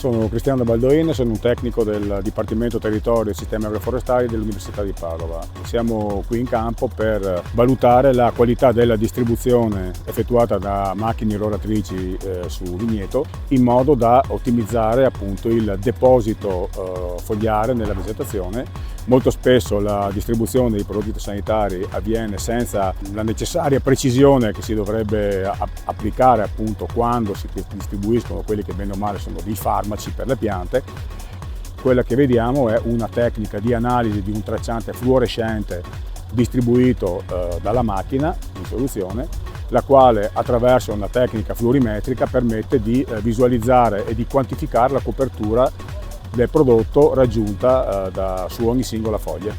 Sono Cristiano Baldoin, sono un tecnico del Dipartimento Territorio e Sistemi Agroforestali dell'Università di Padova. Siamo qui in campo per valutare la qualità della distribuzione effettuata da macchine irroratrici su vigneto, in modo da ottimizzare appunto il deposito fogliare nella vegetazione. Molto spesso la distribuzione dei prodotti sanitari avviene senza la necessaria precisione che si dovrebbe applicare appunto quando si distribuiscono quelli che bene o male sono dei farmaci per le piante. Quella che vediamo è una tecnica di analisi di un tracciante fluorescente distribuito dalla macchina in soluzione, la quale attraverso una tecnica fluorimetrica permette di visualizzare e di quantificare la copertura del prodotto raggiunta su ogni singola foglia.